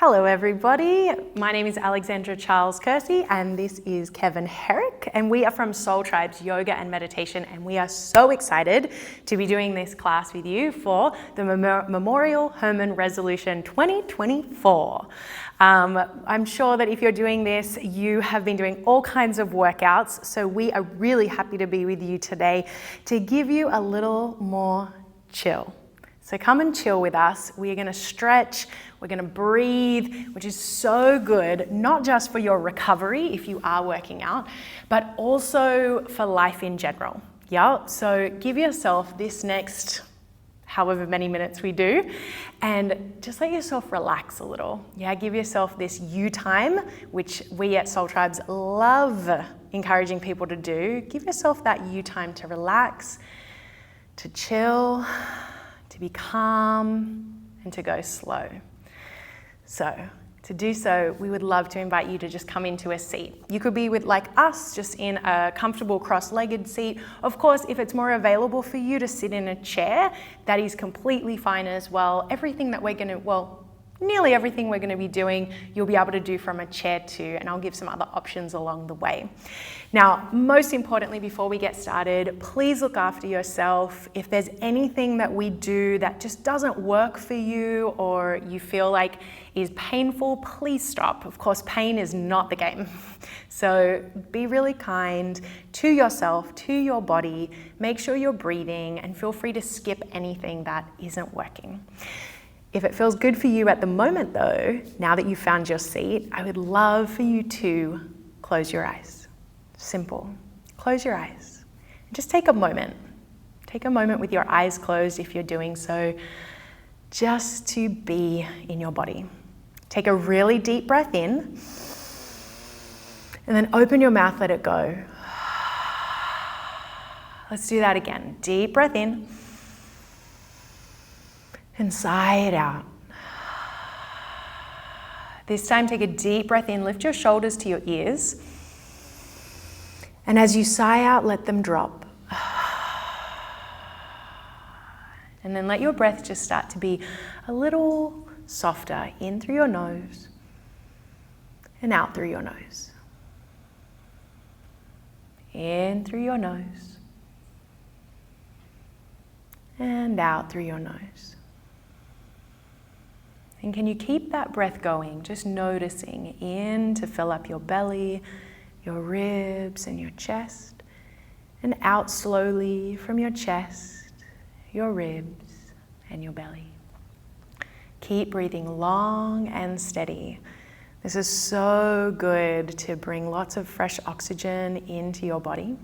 Hello everybody, my name is Alexandra Charles Kersey and this is Kevin Herrick and we are from Soul Tribes Yoga and Meditation and we are so excited to be doing this class with you for the Memorial Hermann Resolution 2024. I'm sure that if you're doing this, you have been doing all kinds of workouts, so we are really happy to be with you today to give you a little more chill. So come and chill with us. We are going to stretch, we're going to breathe, which is so good, not just for your recovery if you are working out, but also for life in general. Yeah, so give yourself this next however many minutes we do and just let yourself relax a little. Yeah, give yourself this you time, which we at Soul Tribes love encouraging people to do. Give yourself that you time to relax, to chill, to be calm, and to go slow. So to do so, we would love to invite you to just come into a seat. You could be with like us, just in a comfortable cross-legged seat. Of course, if it's more available for you to sit in a chair, that is completely fine as well. Nearly everything we're going to be doing, you'll be able to do from a chair too, and I'll give some other options along the way. Now, most importantly, before we get started, please look after yourself. If there's anything that we do that just doesn't work for you or you feel like is painful, please stop. Of course, pain is not the game. So be really kind to yourself, to your body, make sure you're breathing, and feel free to skip anything that isn't working. If it feels good for you at the moment though, now that you've found your seat, I would love for you to close your eyes. Simple. Close your eyes. Just take a moment. Take a moment with your eyes closed if you're doing so, just to be in your body. Take a really deep breath in, and then open your mouth, let it go. Let's do that again. Deep breath in. And sigh it out. This time, take a deep breath in, lift your shoulders to your ears. And as you sigh out, let them drop. And then let your breath just start to be a little softer, in through your nose and out through your nose. In through your nose and out through your nose. And can you keep that breath going, just noticing in to fill up your belly, your ribs and your chest, and out slowly from your chest, your ribs and your belly. Keep breathing long and steady. This is so good to bring lots of fresh oxygen into your body.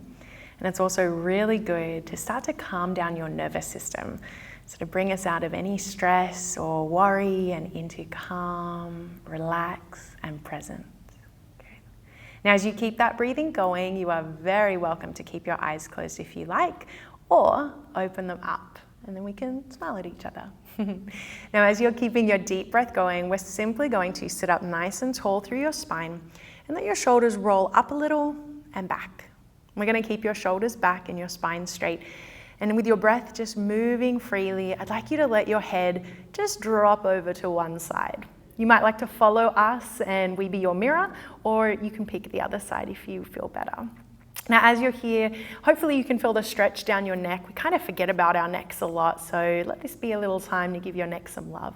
And it's also really good to start to calm down your nervous system. So to bring us out of any stress or worry and into calm, relax, and presence. Okay. Now, as you keep that breathing going, you are very welcome to keep your eyes closed if you like, or open them up, and then we can smile at each other. Now, as you're keeping your deep breath going, we're simply going to sit up nice and tall through your spine, and let your shoulders roll up a little and back. We're going to keep your shoulders back and your spine straight. And with your breath just moving freely, I'd like you to let your head just drop over to one side. You might like to follow us and we be your mirror, or you can pick the other side if you feel better. Now, as you're here, hopefully you can feel the stretch down your neck. We kind of forget about our necks a lot, so let this be a little time to give your neck some love.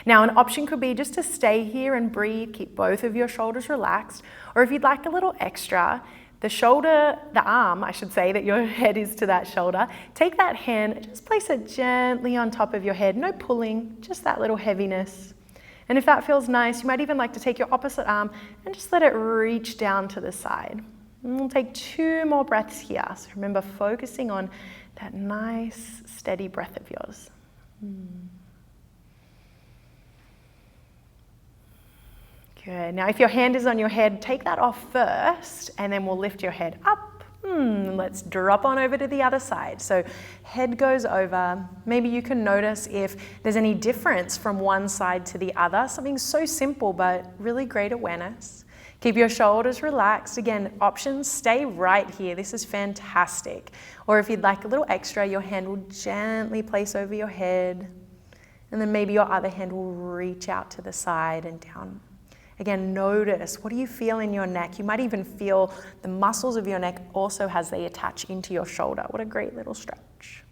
Now, an option could be just to stay here and breathe, keep both of your shoulders relaxed, or if you'd like a little extra, the arm, I should say, that your head is to that shoulder, take that hand, just place it gently on top of your head. No pulling, just that little heaviness. And if that feels nice, you might even like to take your opposite arm and just let it reach down to the side. And we'll take 2 more breaths here. So remember, focusing on that nice, steady breath of yours. Good. Now, if your hand is on your head, take that off first, and then we'll lift your head up. Let's drop on over to the other side. So head goes over. Maybe you can notice if there's any difference from one side to the other. Something so simple, but really great awareness. Keep your shoulders relaxed. Again, options, stay right here. This is fantastic. Or if you'd like a little extra, your hand will gently place over your head And then maybe your other hand will reach out to the side and down. Again, notice, what do you feel in your neck? You might even feel the muscles of your neck also as they attach into your shoulder. What a great little stretch.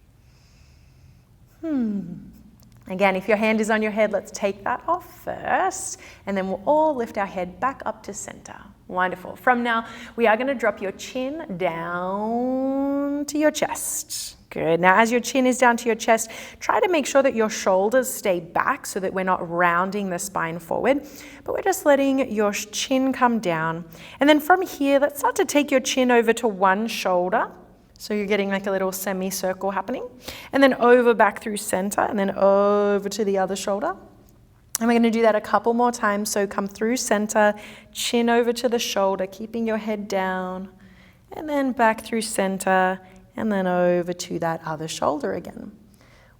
Again, if your hand is on your head, let's take that off first, and then we'll all lift our head back up to center. Wonderful. From now, we are going to drop your chin down to your chest. Good. Now, as your chin is down to your chest, try to make sure that your shoulders stay back so that we're not rounding the spine forward, but we're just letting your chin come down. And then from here, let's start to take your chin over to one shoulder. So you're getting like a little semicircle happening. And then over back through center, and then over to the other shoulder. And we're going to do that a couple more times. So come through center, chin over to the shoulder, keeping your head down, and then back through center, and then over to that other shoulder again.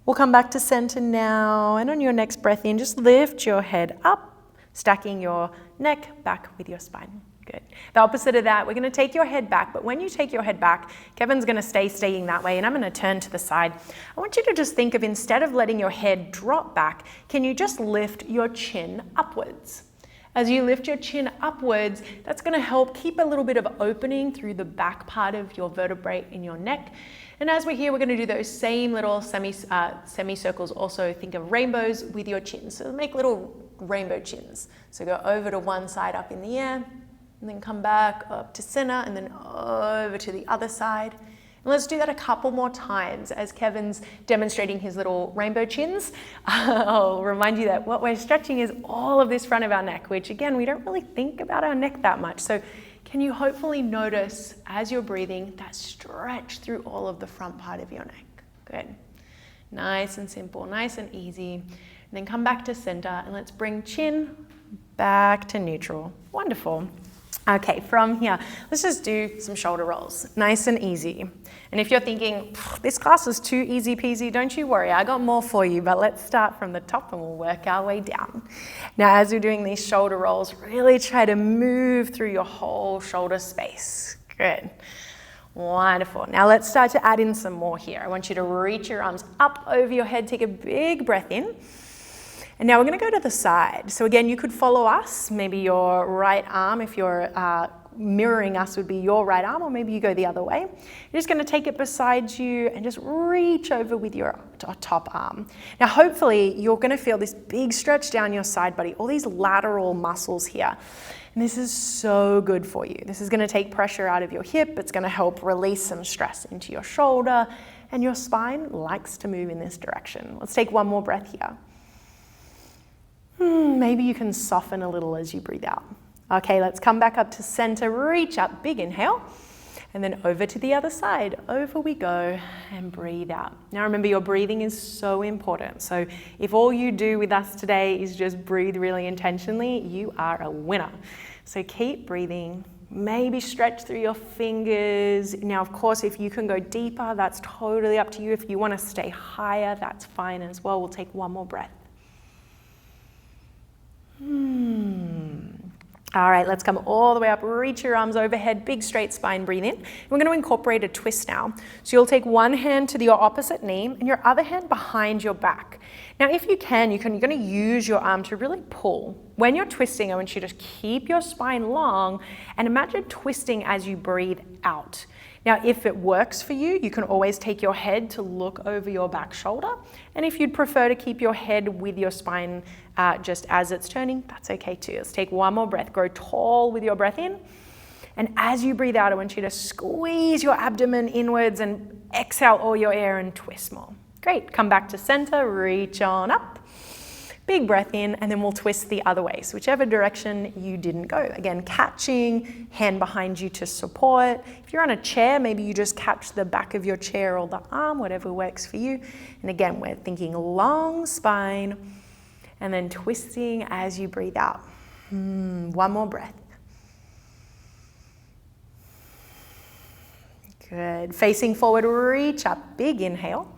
We'll come back to center now, and on your next breath in, just lift your head up, stacking your neck back with your spine. Good. The opposite of that, we're going to take your head back, but when you take your head back, Kevin's going to staying that way, and I'm going to turn to the side. I want you to just think of, instead of letting your head drop back, can you just lift your chin upwards? As you lift your chin upwards, that's going to help keep a little bit of opening through the back part of your vertebrae in your neck. And as we're here, we're going to do those same little semicircles. Also think of rainbows with your chin. So make little rainbow chins. So go over to one side up in the air, and then come back up to center, and then over to the other side. And let's do that a couple more times as Kevin's demonstrating his little rainbow chins. I'll remind you that what we're stretching is all of this front of our neck, which again, we don't really think about our neck that much. So can you hopefully notice as you're breathing that stretch through all of the front part of your neck? Good. Nice and simple, nice and easy. And then come back to center, and let's bring chin back to neutral. Wonderful. Okay, from here, let's just do some shoulder rolls, nice and easy. And if you're thinking, this class is too easy peasy, don't you worry, I got more for you, but let's start from the top and we'll work our way down. Now, as you're doing these shoulder rolls, really try to move through your whole shoulder space. Good. Wonderful. Now let's start to add in some more here. I want you to reach your arms up over your head, take a big breath in. And now we're going to go to the side. So again, you could follow us. Maybe your right arm, if you're mirroring us, would be your right arm, or maybe you go the other way. You're just going to take it beside you and just reach over with your top arm. Now, hopefully, you're going to feel this big stretch down your side body, all these lateral muscles here. And this is so good for you. This is going to take pressure out of your hip. It's going to help release some stress into your shoulder, and your spine likes to move in this direction. Let's take one more breath here. Maybe you can soften a little as you breathe out. Okay, let's come back up to center, reach up, big inhale, and then over to the other side. Over we go, and breathe out. Now remember, your breathing is so important. So if all you do with us today is just breathe really intentionally, you are a winner. So keep breathing, maybe stretch through your fingers. Now, of course, if you can go deeper, that's totally up to you. If you want to stay higher, that's fine as well. We'll take one more breath. All right, let's come all the way up, reach your arms overhead, big straight spine, breathe in. We're going to incorporate a twist now. So you'll take one hand to your opposite knee and your other hand behind your back. Now, if you can, you're going to use your arm to really pull. When you're twisting, I want you to keep your spine long and imagine twisting as you breathe out. Now, if it works for you, you can always take your head to look over your back shoulder. And if you'd prefer to keep your head with your spine just as it's turning, that's okay too. Let's take one more breath. Grow tall with your breath in. And as you breathe out, I want you to squeeze your abdomen inwards and exhale all your air and twist more. Great. Come back to center, reach on up. Big breath in, and then we'll twist the other way. So whichever direction you didn't go. Again, catching, hand behind you to support. If you're on a chair, maybe you just catch the back of your chair or the arm, whatever works for you. And again, we're thinking long spine, and then twisting as you breathe out. One more breath. Good. Facing forward, reach up, big inhale.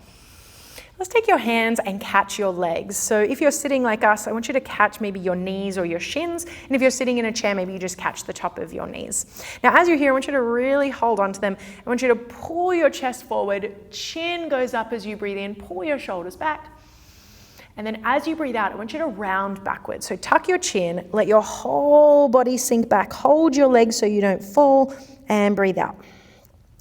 Let's take your hands and catch your legs. So if you're sitting like us, I want you to catch maybe your knees or your shins. And if you're sitting in a chair, maybe you just catch the top of your knees. Now, as you're here, I want you to really hold on to them. I want you to pull your chest forward. Chin goes up as you breathe in. Pull your shoulders back. And then as you breathe out, I want you to round backwards. So tuck your chin, let your whole body sink back, hold your legs so you don't fall, and breathe out.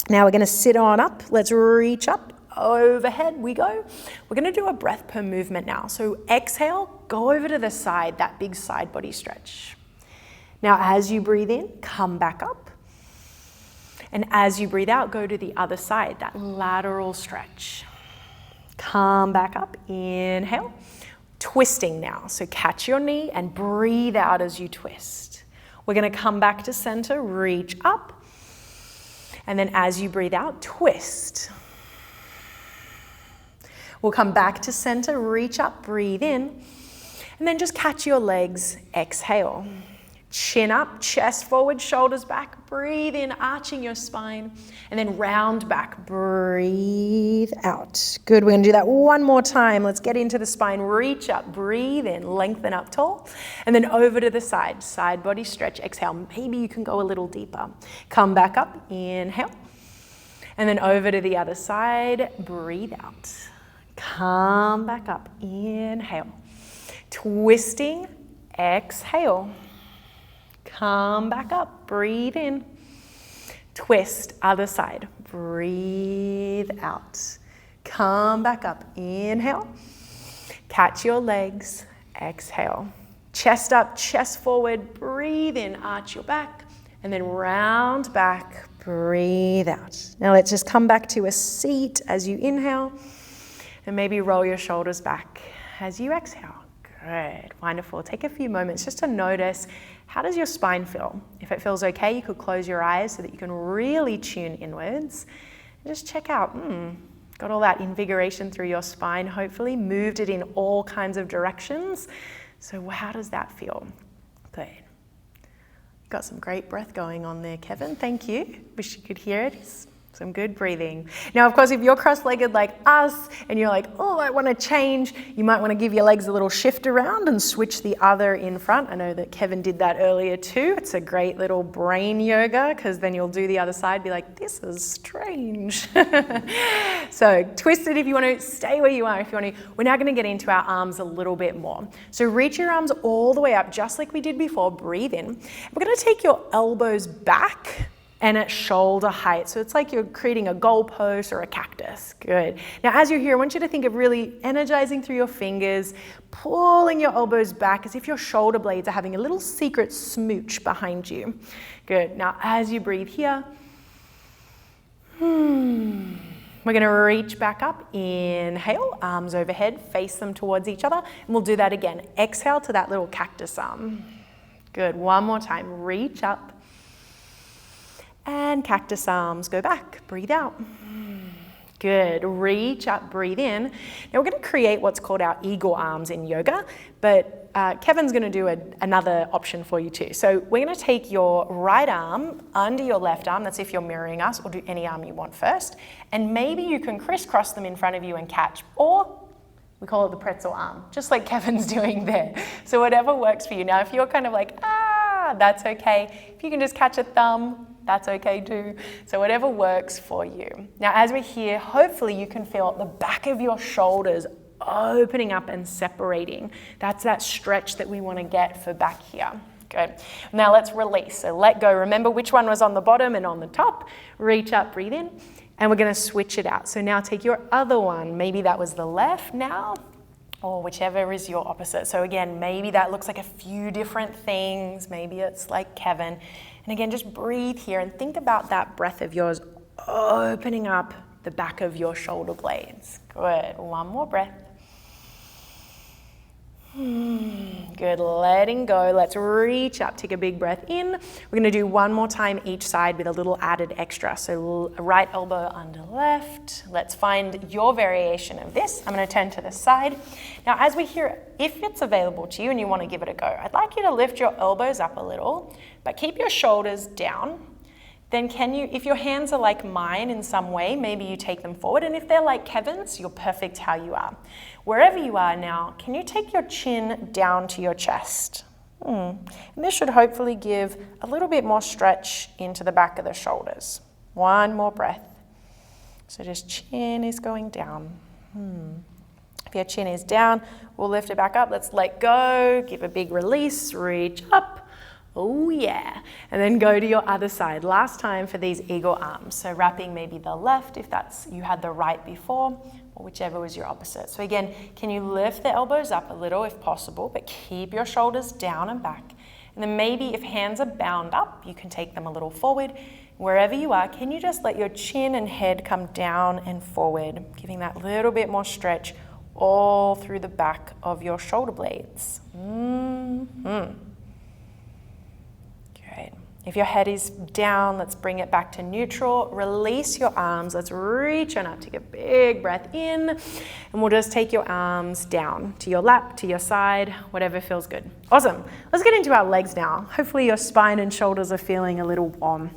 Now we're going to sit on up. Let's reach up. Overhead we go. We're going to do a breath per movement now. So exhale, go over to the side, that big side body stretch. Now as you breathe in, come back up. And as you breathe out, go to the other side, that lateral stretch. Come back up, inhale. Twisting now, so catch your knee and breathe out as you twist. We're going to come back to center, reach up. And then as you breathe out, twist. We'll come back to center, reach up, breathe in, and then just catch your legs, exhale. Chin up, chest forward, shoulders back, breathe in, arching your spine, and then round back, breathe out. Good, we're gonna do that one more time. Let's get into the spine, reach up, breathe in, lengthen up tall, and then over to the side, side body stretch, exhale. Maybe you can go a little deeper. Come back up, inhale, and then over to the other side, breathe out. Come back up, inhale. Twisting, exhale. Come back up, breathe in. Twist, other side, breathe out. Come back up, inhale. Catch your legs, exhale. Chest up, chest forward, breathe in, arch your back, and then round back, breathe out. Now let's just come back to a seat as you inhale. And maybe roll your shoulders back as you exhale. Good, wonderful. Take a few moments just to notice, how does your spine feel? If it feels okay, you could close your eyes so that you can really tune inwards. And just check out, got all that invigoration through your spine, hopefully moved it in all kinds of directions. So how does that feel? Good. Got some great breath going on there, Kevin. Thank you. Wish you could hear it. Some good breathing. Now, of course, if you're cross-legged like us and you're like, oh, I want to change, you might want to give your legs a little shift around and switch the other in front. I know that Kevin did that earlier too. It's a great little brain yoga because then you'll do the other side, be like, this is strange. So twist it if you want to, stay where you are if you want to. We're now going to get into our arms a little bit more. So reach your arms all the way up, just like we did before. Breathe in. We're going to take your elbows back and at shoulder height. So it's like you're creating a goalpost or a cactus. Good. Now, as you're here, I want you to think of really energizing through your fingers, pulling your elbows back as if your shoulder blades are having a little secret smooch behind you. Good. Now, as you breathe here, we're gonna reach back up. Inhale, arms overhead, face them towards each other. And we'll do that again. Exhale to that little cactus arm. Good. One more time. Reach up. And cactus arms, go back, breathe out. Good, reach up, breathe in. Now we're gonna create what's called our eagle arms in yoga, but Kevin's gonna do another option for you too. So we're gonna take your right arm under your left arm, that's if you're mirroring us, or do any arm you want first, and maybe you can crisscross them in front of you and catch, or we call it the pretzel arm, just like Kevin's doing there. So whatever works for you. Now if you're kind of like, that's okay. If you can just catch a thumb, that's okay too. So whatever works for you. Now, as we're here, hopefully you can feel the back of your shoulders opening up and separating. That's that stretch that we want to get for back here. Good. Now let's release. So let go. Remember which one was on the bottom and on the top. Reach up, breathe in, and we're going to switch it out. So now take your other one. Maybe that was the left now, or whichever is your opposite. So again, maybe that looks like a few different things. Maybe it's like Kevin. And again, just breathe here and think about that breath of yours opening up the back of your shoulder blades. Good. One more breath. Good. Letting go. Let's reach up. Take a big breath in. We're going to do one more time each side with a little added extra. So right elbow under left. Let's find your variation of this. I'm going to turn to the side. Now, as we hear, if it's available to you and you want to give it a go, I'd like you to lift your elbows up a little, but keep your shoulders down. Then can you, if your hands are like mine in some way, maybe you take them forward. And if they're like Kevin's, you're perfect how you are. Wherever you are now, can you take your chin down to your chest? And this should hopefully give a little bit more stretch into the back of the shoulders. One more breath. So just chin is going down. If your chin is down, we'll lift it back up. Let's let go, give a big release, reach up. Oh yeah. And then go to your other side. Last time for these eagle arms. So wrapping maybe the left if that's you had the right before, or whichever was your opposite. So again, can you lift the elbows up a little if possible, but keep your shoulders down and back. And then maybe if hands are bound up, you can take them a little forward. Wherever you are, can you just let your chin and head come down and forward, giving that little bit more stretch all through the back of your shoulder blades. Good. If your head is down, let's bring it back to neutral. Release your arms. Let's reach on up. Take a big breath in, and we'll just take your arms down to your lap, to your side, whatever feels good. Awesome. Let's get into our legs now. Hopefully your spine and shoulders are feeling a little warm.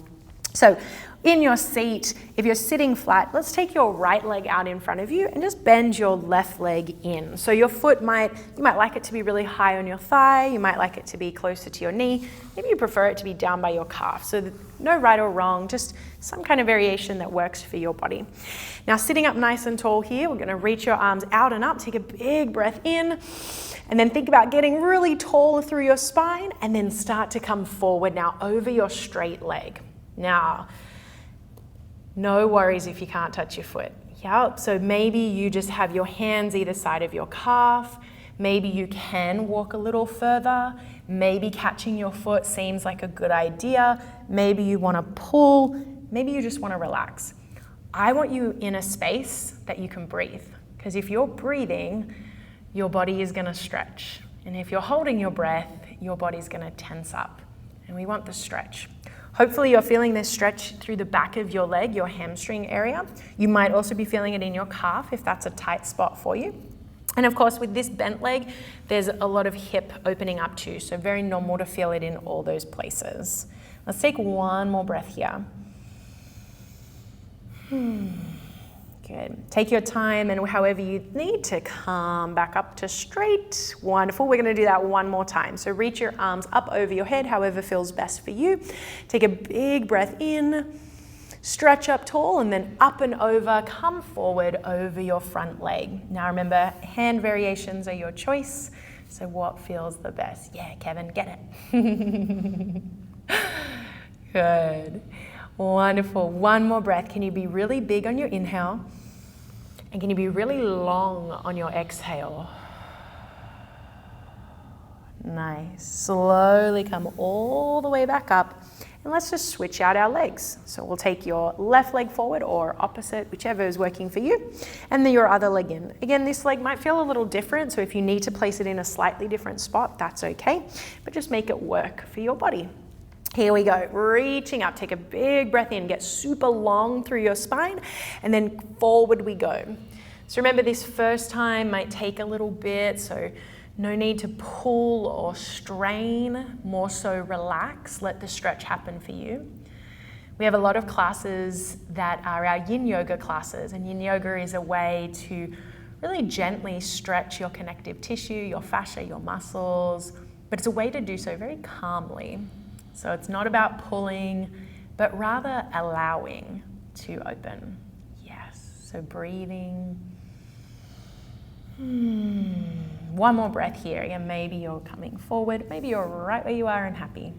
So in your seat, if you're sitting flat, let's take your right leg out in front of you and just bend your left leg in. So your foot you might like it to be really high on your thigh, you might like it to be closer to your knee, maybe you prefer it to be down by your calf. So no right or wrong, just some kind of variation that works for your body. Now sitting up nice and tall here, we're gonna reach your arms out and up, take a big breath in, and then think about getting really tall through your spine, and then start to come forward now over your straight leg. Now, no worries if you can't touch your foot. Yep, so maybe you just have your hands either side of your calf. Maybe you can walk a little further. Maybe catching your foot seems like a good idea. Maybe you want to pull. Maybe you just want to relax. I want you in a space that you can breathe, because if you're breathing, your body is going to stretch. And if you're holding your breath, your body's going to tense up. And we want the stretch. Hopefully you're feeling this stretch through the back of your leg, your hamstring area. You might also be feeling it in your calf if that's a tight spot for you. And of course, with this bent leg, there's a lot of hip opening up too, so very normal to feel it in all those places. Let's take one more breath here. Good. Take your time, and however you need to come back up to straight. Wonderful. We're going to do that one more time. So reach your arms up over your head, however feels best for you. Take a big breath in, stretch up tall, and then up and over, come forward over your front leg. Now remember, hand variations are your choice. So what feels the best? Yeah, Kevin, get it. Good. Wonderful. One more breath. Can you be really big on your inhale? And can you be really long on your exhale? Nice. Slowly come all the way back up. And let's just switch out our legs. So we'll take your left leg forward or opposite, whichever is working for you, and then your other leg in. Again, this leg might feel a little different, so if you need to place it in a slightly different spot, that's okay, but just make it work for your body. Here we go, reaching up, take a big breath in, get super long through your spine, and then forward we go. So remember, this first time might take a little bit, so no need to pull or strain, more so relax, let the stretch happen for you. We have a lot of classes that are our yin yoga classes, and yin yoga is a way to really gently stretch your connective tissue, your fascia, your muscles, but it's a way to do so very calmly. So it's not about pulling, but rather allowing to open. Yes, so breathing. One more breath here. Again, maybe you're coming forward, maybe you're right where you are and happy.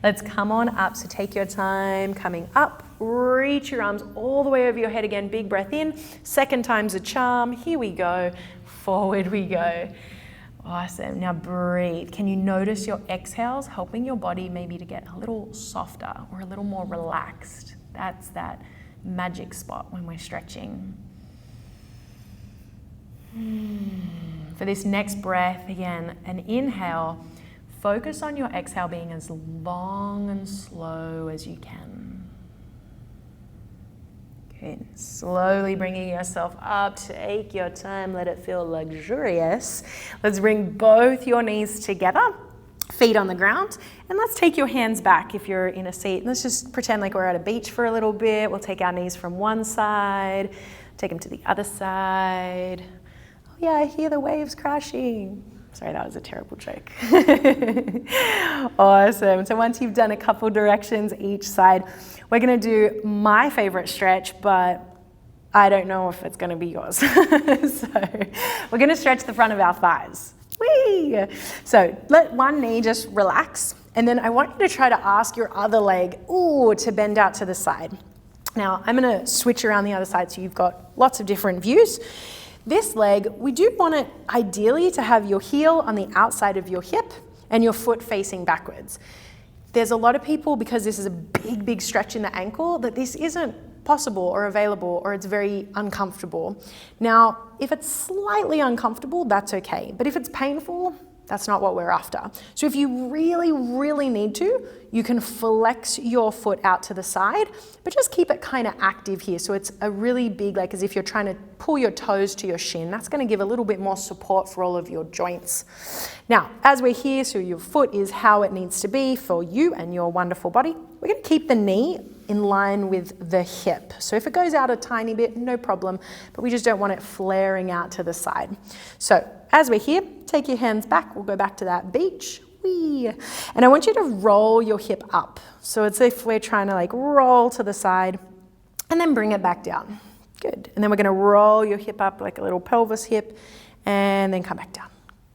Let's come on up. So take your time coming up, reach your arms all the way over your head again, big breath in. Second time's a charm. Here we go, forward we go. Awesome. Now breathe. Can you notice your exhales helping your body maybe to get a little softer or a little more relaxed? That's that magic spot when we're stretching. For this next breath, again, an inhale, focus on your exhale being as long and slow as you can. Good. Slowly bringing yourself up, take your time, let it feel luxurious. Let's bring both your knees together, feet on the ground, and let's take your hands back if you're in a seat. Let's just pretend like we're at a beach for a little bit. We'll take our knees from one side, take them to the other side. Oh yeah, I hear the waves crashing. Sorry, that was a terrible joke. Awesome. So once you've done a couple directions each side, we're going to do my favorite stretch, but I don't know if it's going to be yours. So we're going to stretch the front of our thighs. Whee! So let one knee just relax. And then I want you to try to ask your other leg, to bend out to the side. Now I'm going to switch around the other side so you've got lots of different views. This leg, we do want it ideally to have your heel on the outside of your hip and your foot facing backwards. There's a lot of people, because this is a big, big stretch in the ankle, that this isn't possible or available, or it's very uncomfortable. Now, if it's slightly uncomfortable, that's okay. But if it's painful, that's not what we're after. So if you really, really need to, you can flex your foot out to the side, but just keep it kind of active here. So it's a really big, like as if you're trying to pull your toes to your shin. That's going to give a little bit more support for all of your joints. Now, as we're here, so your foot is how it needs to be for you and your wonderful body, we're going to keep the knee in line with the hip. So if it goes out a tiny bit, no problem, but we just don't want it flaring out to the side. So as we're here, take your hands back. We'll go back to that beach. Whee! And I want you to roll your hip up. So it's if we're trying to like roll to the side and then bring it back down. Good. And then we're going to roll your hip up like a little pelvis hip and then come back down.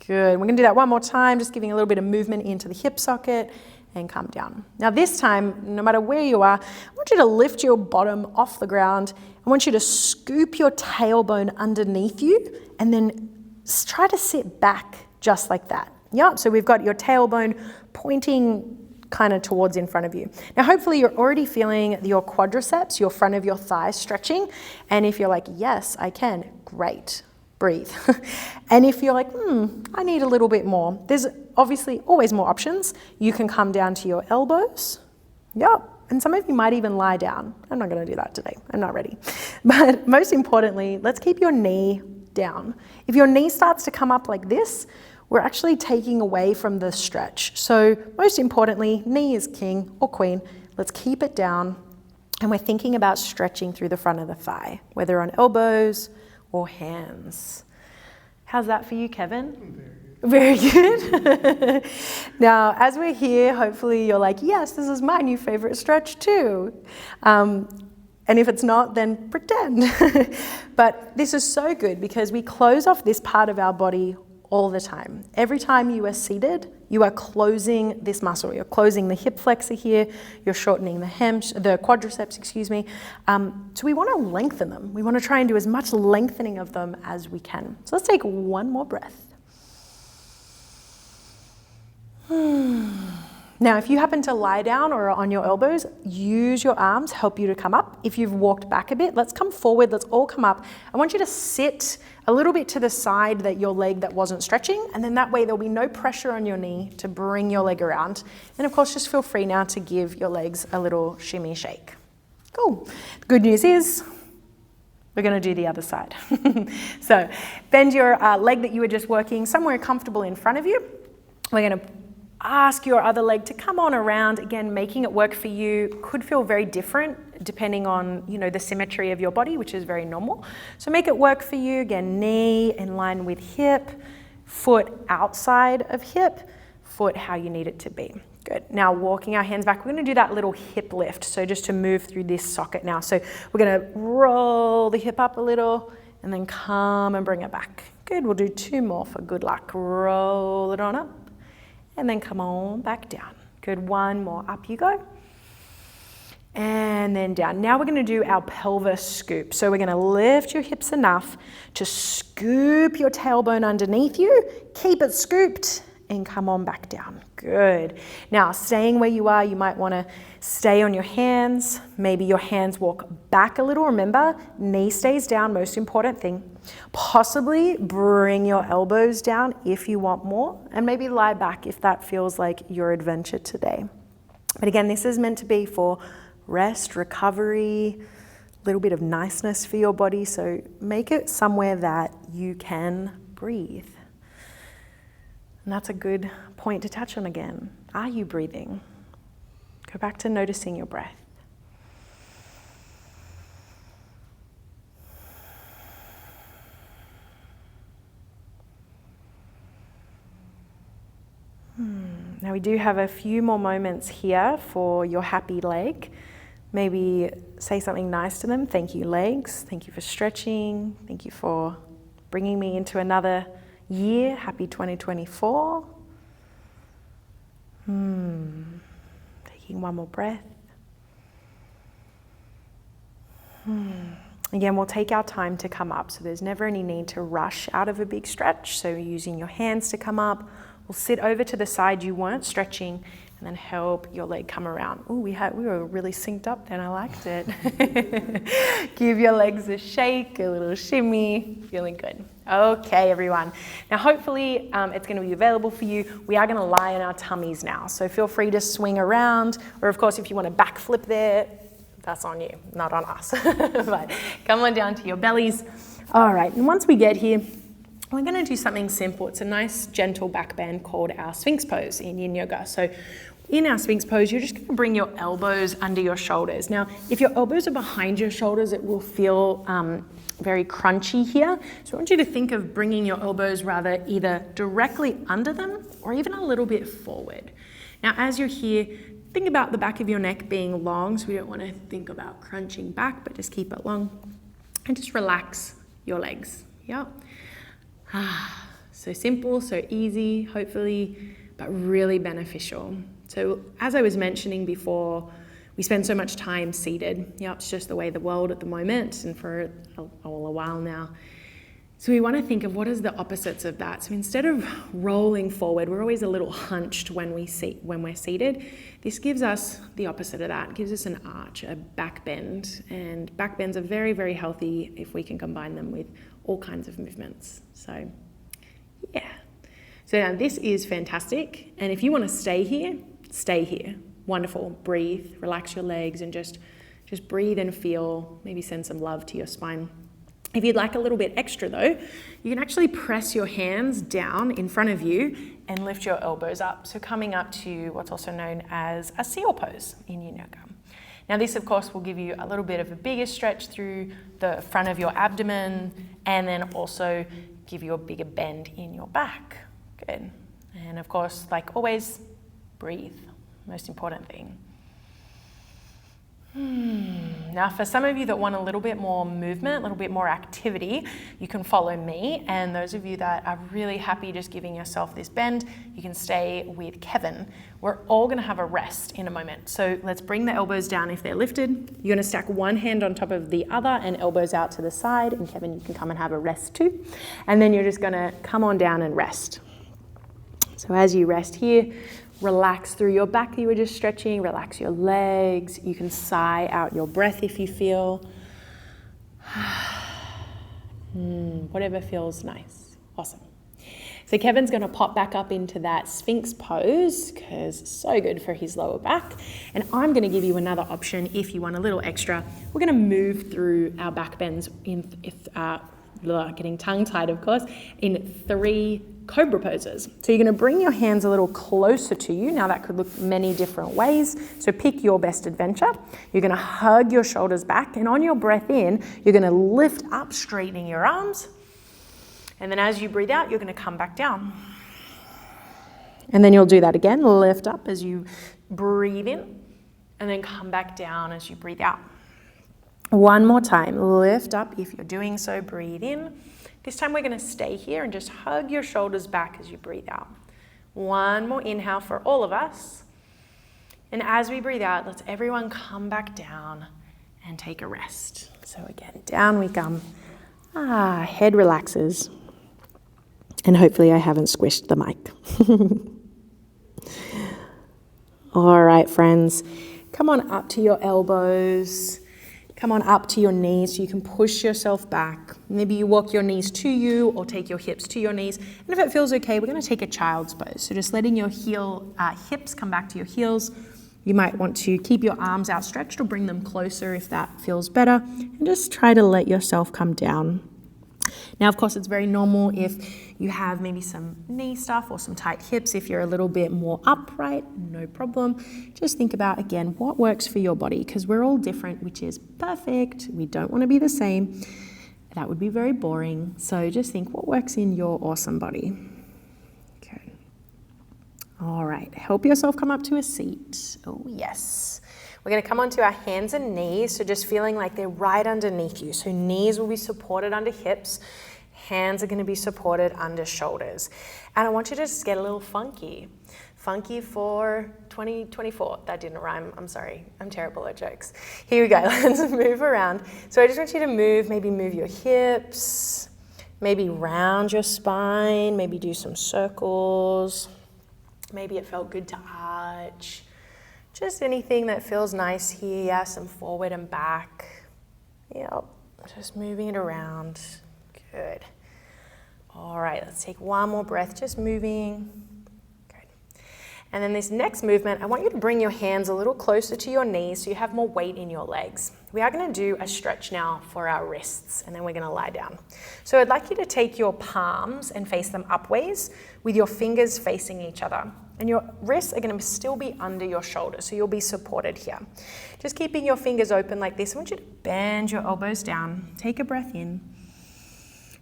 Good. We're going to do that one more time, just giving a little bit of movement into the hip socket and come down. Now this time, no matter where you are, I want you to lift your bottom off the ground. I want you to scoop your tailbone underneath you and then try to sit back just like that. Yeah, so we've got your tailbone pointing kind of towards in front of you. Now hopefully you're already feeling your quadriceps, your front of your thighs stretching. And if you're like, yes, I can, great. Breathe. And if you're like, I need a little bit more, there's obviously always more options. You can come down to your elbows. Yep. And some of you might even lie down. I'm not going to do that today. I'm not ready. But most importantly, let's keep your knee down. If your knee starts to come up like this, we're actually taking away from the stretch. So most importantly, knee is king or queen. Let's keep it down. And we're thinking about stretching through the front of the thigh, whether on elbows or hands. How's that for you, Kevin? Very good. Now, as we're here, hopefully you're like, yes, this is my new favorite stretch too. And if it's not, then pretend. But this is so good because we close off this part of our body all the time. Every time you are seated, you are closing this muscle. You're closing the hip flexor here. You're shortening the quadriceps, excuse me. So we want to lengthen them. We want to try and do as much lengthening of them as we can. So let's take one more breath. Now, if you happen to lie down or are on your elbows, use your arms, help you to come up. If you've walked back a bit, let's come forward, let's all come up. I want you to sit a little bit to the side that your leg that wasn't stretching, and then that way there'll be no pressure on your knee to bring your leg around. And of course, just feel free now to give your legs a little shimmy shake. Cool. The good news is, we're going to do the other side. So bend your leg that you were just working somewhere comfortable in front of you. We're going to ask your other leg to come on around. Again, making it work for you could feel very different depending on, the symmetry of your body, which is very normal. So make it work for you. Again, knee in line with hip, foot outside of hip, foot how you need it to be. Good. Now walking our hands back, we're going to do that little hip lift. So just to move through this socket now. So we're going to roll the hip up a little and then come and bring it back. Good. We'll do two more for good luck. Roll it on up. And then come on back down. Good, one more, up you go. And then down. Now we're gonna do our pelvis scoop. So we're gonna lift your hips enough to scoop your tailbone underneath you, keep it scooped, and come on back down. Good. Now, staying where you are, you might wanna stay on your hands. Maybe your hands walk back a little. Remember, knee stays down, most important thing. Possibly bring your elbows down if you want more, and maybe lie back if that feels like your adventure today. But again, this is meant to be for rest, recovery, a little bit of niceness for your body, so make it somewhere that you can breathe. And that's a good point to touch on again. Are you breathing? Go back to noticing your breath. Now we do have a few more moments here for your happy leg. Maybe say something nice to them. Thank you, legs. Thank you for stretching. Thank you for bringing me into another year. Happy 2024. Taking one more breath. Again, we'll take our time to come up, so there's never any need to rush out of a big stretch. So using your hands to come up, we'll sit over to the side you weren't stretching, and then help your leg come around. Oh, we were really synced up then, I liked it. Give your legs a shake, a little shimmy, feeling good. Okay, everyone. Now, hopefully it's going to be available for you. We are going to lie on our tummies now, so feel free to swing around, or of course, if you want to backflip there, that's on you, not on us. But come on down to your bellies. All right, and once we get here, we're going to do something simple. It's a nice, gentle back bend called our Sphinx pose in Yin Yoga. So in our Sphinx pose, you're just going to bring your elbows under your shoulders. Now, if your elbows are behind your shoulders, it will feel very crunchy here. So I want you to think of bringing your elbows rather either directly under them or even a little bit forward. Now, as you're here, think about the back of your neck being long, so we don't want to think about crunching back, but just keep it long. And just relax your legs. Yep. So simple, so easy, hopefully, but really beneficial. So as I was mentioning before, we spend so much time seated. Yep, it's just the way the world at the moment and for a while now. So we want to think of what is the opposites of that. So instead of rolling forward, we're always a little hunched when we're seated. This gives us the opposite of that. It gives us an arch, a back bend. And back bends are very, very healthy if we can combine them with all kinds of movements. So yeah. So now this is fantastic. And if you want to stay here, stay here. Wonderful. Breathe, relax your legs, and just breathe and feel, maybe send some love to your spine. If you'd like a little bit extra though, you can actually press your hands down in front of you and lift your elbows up. So coming up to what's also known as a seal pose in Yin Yoga. Now this of course will give you a little bit of a bigger stretch through the front of your abdomen, and then also give you a bigger bend in your back. Good. And of course, like always, breathe. Most important thing. Now for some of you that want a little bit more movement, a little bit more activity, you can follow me. And those of you that are really happy just giving yourself this bend, you can stay with Kevin. We're all going to have a rest in a moment. So let's bring the elbows down if they're lifted. You're going to stack one hand on top of the other and elbows out to the side. And Kevin, you can come and have a rest too. And then you're just going to come on down and rest. So as you rest here, relax through your back that you were just stretching, relax your legs. You can sigh out your breath if you feel. Whatever feels nice. Awesome. So Kevin's going to pop back up into that Sphinx pose because it's so good for his lower back. And I'm going to give you another option if you want a little extra. We're going to move through our back bends getting tongue-tied, of course, in 3 cobra poses. So you're going to bring your hands a little closer to you. Now that could look many different ways. So pick your best adventure. You're going to hug your shoulders back, and on your breath in, you're going to lift up, straightening your arms. And then as you breathe out, you're going to come back down. And then you'll do that again. Lift up as you breathe in, and then come back down as you breathe out. One more time. Lift up. If you're doing so, breathe in. This time we're going to stay here and just hug your shoulders back as you breathe out. One more inhale for all of us. And as we breathe out, let's everyone come back down and take a rest. So again, down we come. Head relaxes. And hopefully I haven't squished the mic. All right, friends. Come on up to your elbows. Come on up to your knees so you can push yourself back. Maybe you walk your knees to you or take your hips to your knees. And if it feels okay, we're going to take a child's pose. So just letting your hips come back to your heels. You might want to keep your arms outstretched or bring them closer if that feels better. And just try to let yourself come down. Now, of course, it's very normal if you have maybe some knee stuff or some tight hips. If you're a little bit more upright, no problem. Just think about, again, what works for your body, because we're all different, which is perfect. We don't want to be the same. That would be very boring. So just think what works in your awesome body. Okay. All right. Help yourself come up to a seat. Oh, yes. We're going to come onto our hands and knees, so just feeling like they're right underneath you. So knees will be supported under hips, hands are going to be supported under shoulders. And I want you to just get a little funky. Funky for 2024. That didn't rhyme, I'm sorry. I'm terrible at jokes. Here we go, let's move around. So I just want you to move, maybe move your hips, maybe round your spine, maybe do some circles. Maybe it felt good to arch. Just anything that feels nice here, some forward and back. Yep, just moving it around. Good. All right, let's take one more breath, just moving. Good. And then this next movement, I want you to bring your hands a little closer to your knees so you have more weight in your legs. We are going to do a stretch now for our wrists, and then we're going to lie down. So I'd like you to take your palms and face them upwards with your fingers facing each other. And your wrists are going to still be under your shoulders, so you'll be supported here. Just keeping your fingers open like this. I want you to bend your elbows down. Take a breath in.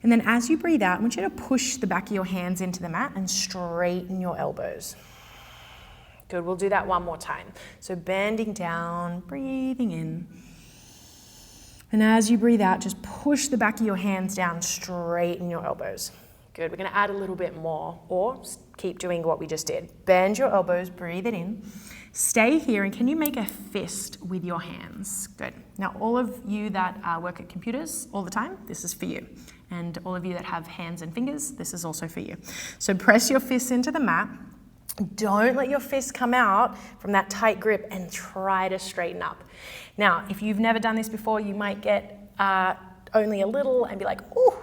And then as you breathe out, I want you to push the back of your hands into the mat and straighten your elbows. Good, we'll do that one more time. So bending down, breathing in. And as you breathe out, just push the back of your hands down, straighten your elbows. Good, we're going to add a little bit more, or keep doing what we just did. Bend your elbows, breathe it in. Stay here, and can you make a fist with your hands? Good. Now, all of you that work at computers all the time, this is for you. And all of you that have hands and fingers, this is also for you. So press your fists into the mat. Don't let your fists come out from that tight grip, and try to straighten up. Now, if you've never done this before, you might get only a little and be like, ooh,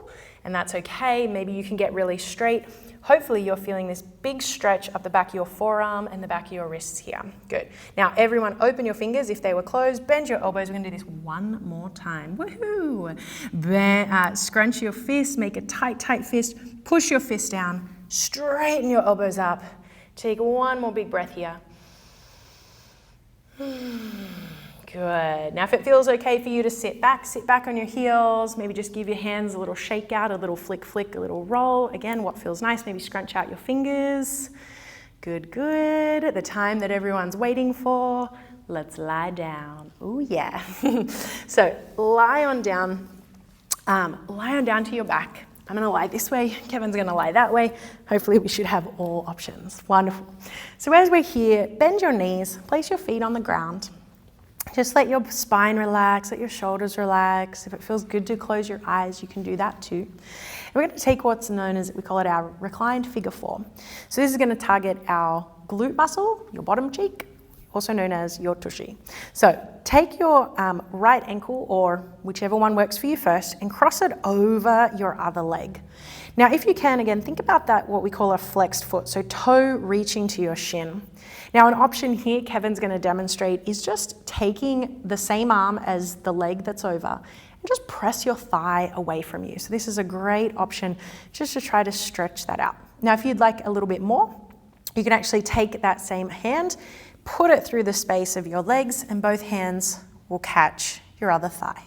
and that's okay. Maybe you can get really straight. Hopefully you're feeling this big stretch up the back of your forearm and the back of your wrists here. Good. Now everyone open your fingers if they were closed. Bend your elbows. We're going to do this one more time. Woohoo! Scrunch your fist. Make a tight, tight fist. Push your fist down. Straighten your elbows up. Take one more big breath here. Good. Now if it feels okay for you to sit back on your heels, maybe just give your hands a little shake out, a little flick, a little roll. Again, what feels nice, maybe scrunch out your fingers. Good, good. At the time that everyone's waiting for, let's lie down. Oh yeah. So lie on down to your back. I'm gonna lie this way, Kevin's gonna lie that way. Hopefully we should have all options. Wonderful. So as we're here, bend your knees, place your feet on the ground. Just let your spine relax, let your shoulders relax. If it feels good to close your eyes, you can do that too. And we're going to take what's known as, we call it our reclined figure four. So this is going to target our glute muscle, your bottom cheek, also known as your tushy. So take your right ankle, or whichever one works for you first, and cross it over your other leg. Now, if you can, again, think about that, what we call a flexed foot, so toe reaching to your shin. Now, an option here Kevin's going to demonstrate is just taking the same arm as the leg that's over and just press your thigh away from you. So this is a great option just to try to stretch that out. Now, if you'd like a little bit more, you can actually take that same hand, put it through the space of your legs, and both hands will catch your other thigh.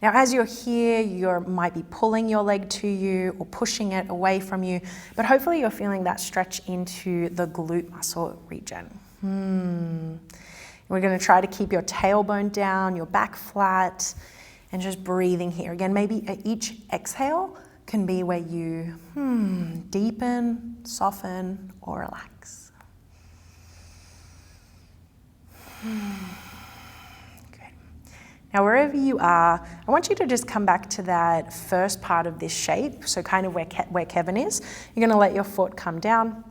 Now, as you're here, you might be pulling your leg to you or pushing it away from you, but hopefully you're feeling that stretch into the glute muscle region. We're going to try to keep your tailbone down, your back flat, and just breathing here. Again, maybe at each exhale can be where you deepen, soften, or relax. Now, wherever you are, I want you to just come back to that first part of this shape, so kind of where Kevin is. You're going to let your foot come down,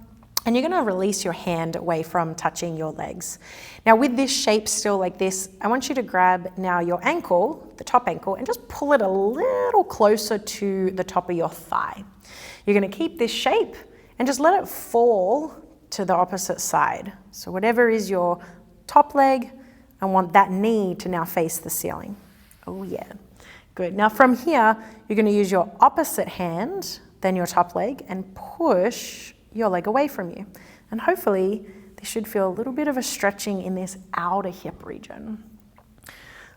and you're going to release your hand away from touching your legs. Now, with this shape still like this, I want you to grab now your ankle, the top ankle, and just pull it a little closer to the top of your thigh. You're going to keep this shape and just let it fall to the opposite side. So whatever is your top leg, I want that knee to now face the ceiling. Oh yeah, good. Now from here, you're going to use your opposite hand, then your top leg, and push your leg away from you. And hopefully, this should feel a little bit of a stretching in this outer hip region.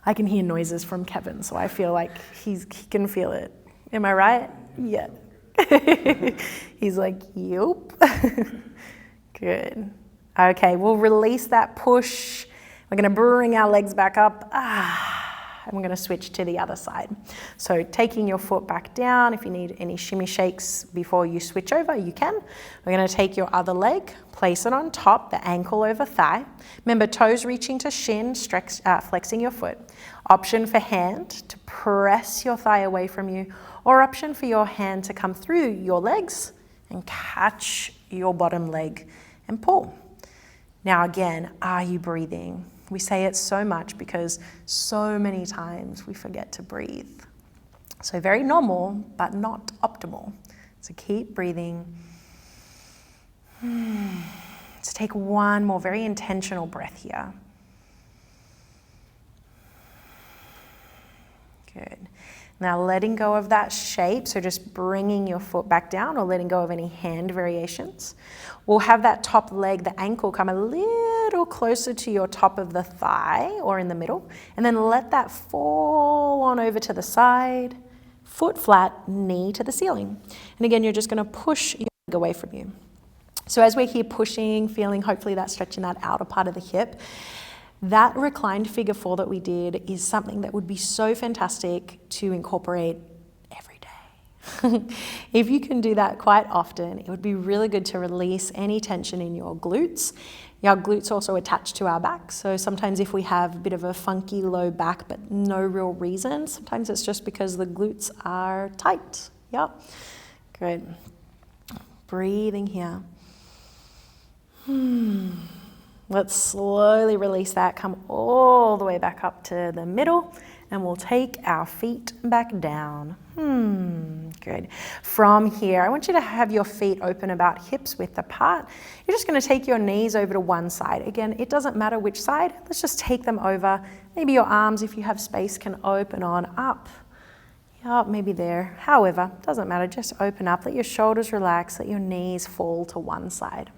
I can hear noises from Kevin, so I feel like he can feel it. Am I right? Yeah. He's like, yup. Good. Okay, we'll release that push. We're going to bring our legs back up. And we're going to switch to the other side. So taking your foot back down, if you need any shimmy shakes before you switch over, you can. We're going to take your other leg, place it on top, the ankle over thigh. Remember, toes reaching to shin, flexing your foot. Option for hand to press your thigh away from you, or option for your hand to come through your legs and catch your bottom leg and pull. Now again, are you breathing? We say it so much because so many times we forget to breathe. So very normal, but not optimal. So keep breathing. Let's take one more very intentional breath here. Good. Now letting go of that shape, so just bringing your foot back down or letting go of any hand variations. We'll have that top leg, the ankle, come a little closer to your top of the thigh or in the middle, and then let that fall on over to the side, foot flat, knee to the ceiling. And again, you're just going to push your leg away from you. So as we're here pushing, feeling hopefully that stretching that outer part of the hip, that reclined figure 4 that we did is something that would be so fantastic to incorporate every day. If you can do that quite often, it would be really good to release any tension in your glutes. Our glutes also attach to our back, so sometimes if we have a bit of a funky low back but no real reason, sometimes it's just because the glutes are tight. Yep, good. Breathing here. Let's slowly release that, come all the way back up to the middle, and we'll take our feet back down. Good. From here, I want you to have your feet open about hips width apart. You're just going to take your knees over to one side. Again, it doesn't matter which side. Let's just take them over. Maybe your arms, if you have space, can open on up. Yep, maybe there. However, doesn't matter. Just open up. Let your shoulders relax. Let your knees fall to one side.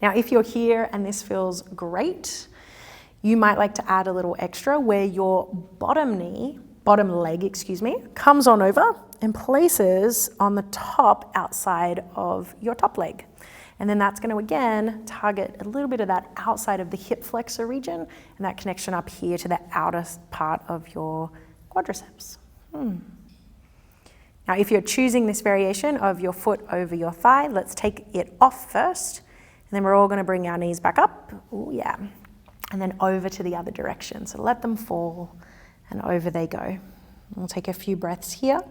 Now, if you're here and this feels great, you might like to add a little extra where your bottom leg, comes on over and places on the top outside of your top leg. And then that's going to, again, target a little bit of that outside of the hip flexor region and that connection up here to the outer part of your quadriceps. Now, if you're choosing this variation of your foot over your thigh, let's take it off first. And then we're all going to bring our knees back up. Oh, yeah. And then over to the other direction. So let them fall and over they go. We'll take a few breaths here.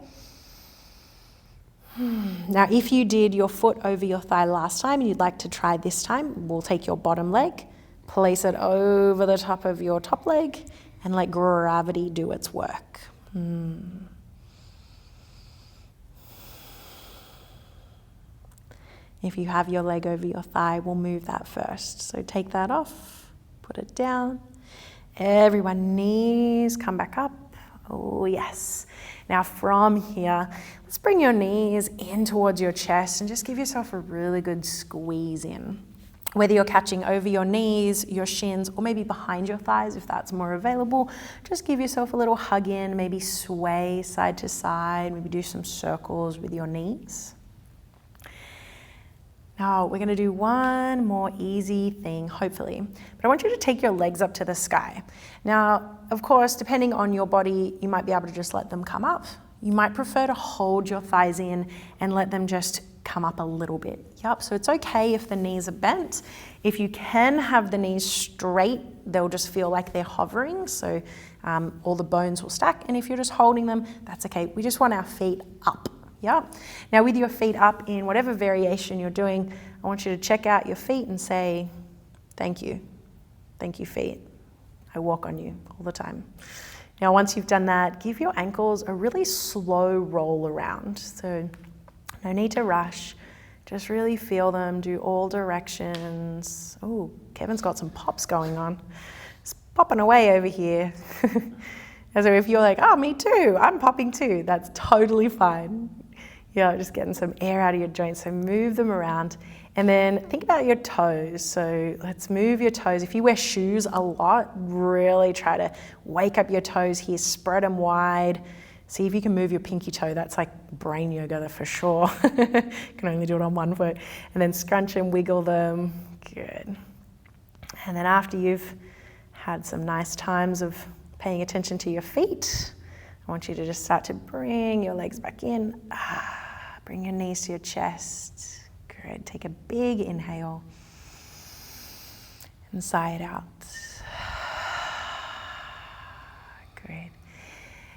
Now, if you did your foot over your thigh last time and you'd like to try this time, we'll take your bottom leg, place it over the top of your top leg, and let gravity do its work. If you have your leg over your thigh, we'll move that first. So take that off, put it down. Everyone, knees come back up. Oh, yes. Now from here, let's bring your knees in towards your chest and just give yourself a really good squeeze in. Whether you're catching over your knees, your shins, or maybe behind your thighs, if that's more available, just give yourself a little hug in, maybe sway side to side, maybe do some circles with your knees. Now, we're going to do one more easy thing, hopefully. But I want you to take your legs up to the sky. Now, of course, depending on your body, you might be able to just let them come up. You might prefer to hold your thighs in and let them just come up a little bit. Yep, so it's okay if the knees are bent. If you can have the knees straight, they'll just feel like they're hovering, so all the bones will stack. And if you're just holding them, that's okay. We just want our feet up. Yeah. Now with your feet up in whatever variation you're doing, I want you to check out your feet and say, thank you. Thank you, feet. I walk on you all the time. Now once you've done that, give your ankles a really slow roll around. So no need to rush. Just really feel them, do all directions. Oh, Kevin's got some pops going on. It's popping away over here. And so if you're like, oh, me too, I'm popping too, that's totally fine. Yeah, just getting some air out of your joints. So move them around. And then think about your toes. So let's move your toes. If you wear shoes a lot, really try to wake up your toes here, spread them wide. See if you can move your pinky toe. That's like brain yoga for sure. Can only do it on one foot. And then scrunch and wiggle them. Good. And then after you've had some nice times of paying attention to your feet, I want you to just start to bring your legs back in. Bring your knees to your chest. Good. Take a big inhale and sigh it out. Great.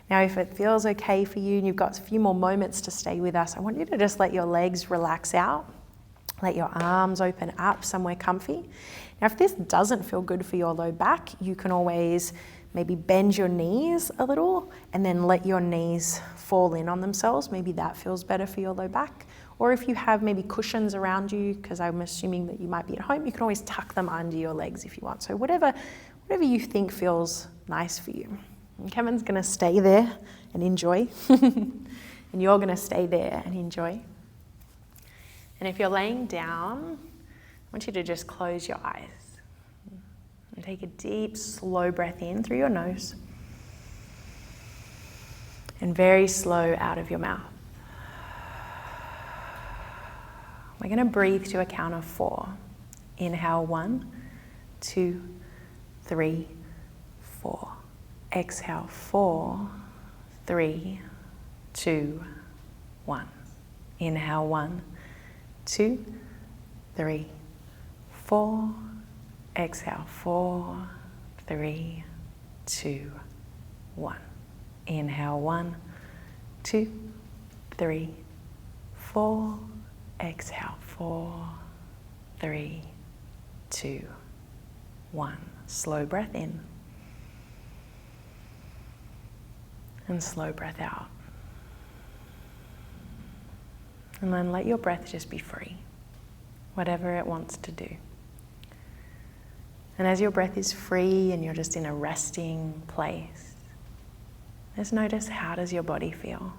Now, if it feels okay for you and you've got a few more moments to stay with us, I want you to just let your legs relax out. Let your arms open up somewhere comfy. Now, if this doesn't feel good for your low back, you can always maybe bend your knees a little and then let your knees fall in on themselves. Maybe that feels better for your low back. Or if you have maybe cushions around you, because I'm assuming that you might be at home, you can always tuck them under your legs if you want. So whatever you think feels nice for you. And Kevin's going to stay there and enjoy. And you're going to stay there and enjoy. And if you're laying down, I want you to just close your eyes. And take a deep, slow breath in through your nose. And very slow out of your mouth. We're going to breathe to a count of 4. Inhale, 1, 2, 3, 4. Exhale, 4, 3, 2, 1. Inhale, 1, 2, 3, 4. Exhale, 4, 3, 2, 1. Inhale, 1, 2, 3, 4. Exhale, 4, 3, 2, 1. Slow breath in. And slow breath out. And then let your breath just be free, whatever it wants to do. And as your breath is free and you're just in a resting place, just notice, how does your body feel?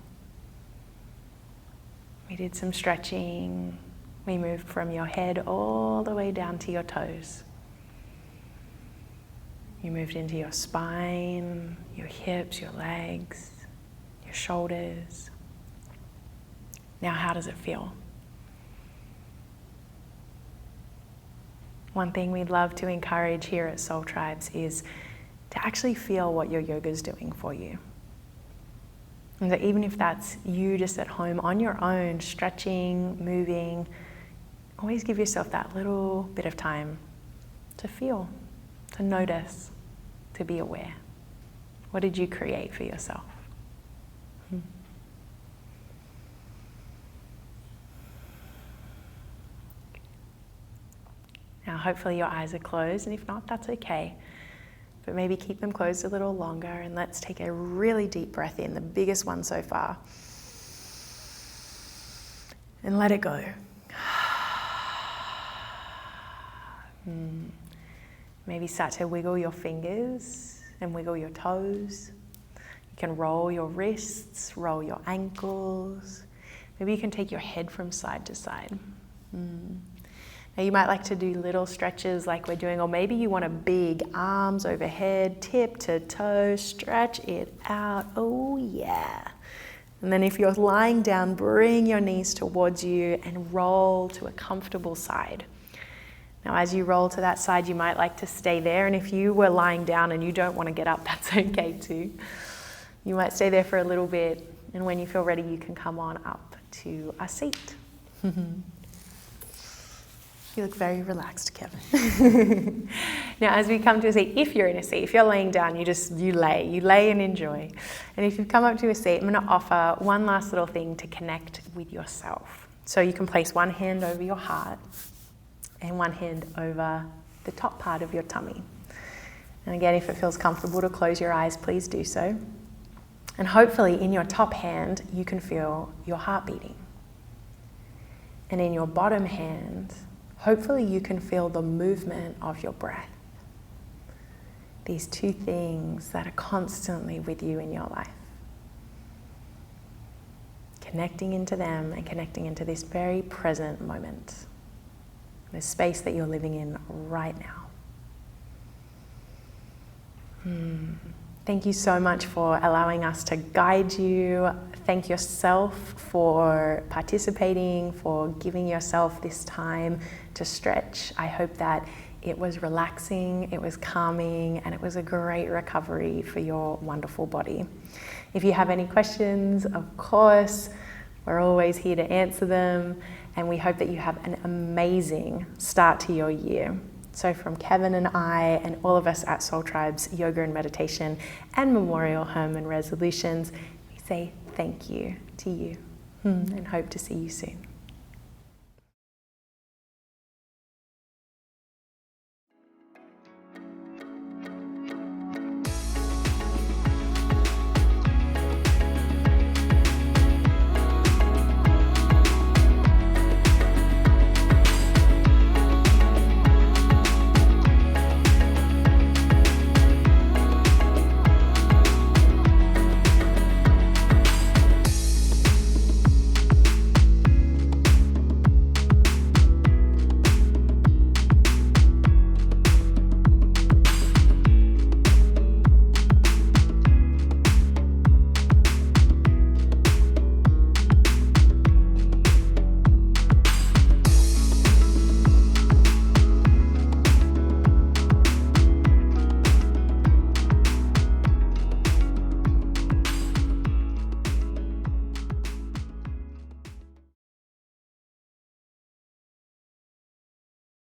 We did some stretching. We moved from your head all the way down to your toes. You moved into your spine, your hips, your legs, your shoulders. Now, how does it feel? One thing we'd love to encourage here at Soul Tribes is to actually feel what your yoga is doing for you. And so even if that's you just at home on your own, stretching, moving, always give yourself that little bit of time to feel, to notice, to be aware. What did you create for yourself? Now, hopefully your eyes are closed, and if not, that's okay. But maybe keep them closed a little longer, and let's take a really deep breath in, the biggest one so far. And let it go. Maybe start to wiggle your fingers and wiggle your toes. You can roll your wrists, roll your ankles. Maybe you can take your head from side to side. Now you might like to do little stretches like we're doing, or maybe you want a big arms overhead, tip to toe, stretch it out. Oh yeah. And then if you're lying down, bring your knees towards you and roll to a comfortable side. Now as you roll to that side, you might like to stay there, and if you were lying down and you don't want to get up, that's okay too. You might stay there for a little bit, and when you feel ready, you can come on up to a seat. You look very relaxed, Kevin. Now, as we come to a seat, if you're in a seat, if you're laying down, you lay and enjoy. And if you've come up to a seat, I'm going to offer one last little thing to connect with yourself. So you can place one hand over your heart and one hand over the top part of your tummy. And again, if it feels comfortable to close your eyes, please do so. And hopefully in your top hand, you can feel your heart beating. And in your bottom hand, hopefully you can feel the movement of your breath. These two things that are constantly with you in your life. Connecting into them and connecting into this very present moment. The space that you're living in right now. Thank you so much for allowing us to guide you. Thank yourself for participating, for giving yourself this time to stretch. I hope that it was relaxing, it was calming, and it was a great recovery for your wonderful body. If you have any questions, of course, we're always here to answer them, and we hope that you have an amazing start to your year. So from Kevin and I and all of us at Soul Tribes Yoga and Meditation and Memorial Hermann Resolutions, we say thank you to you and hope to see you soon.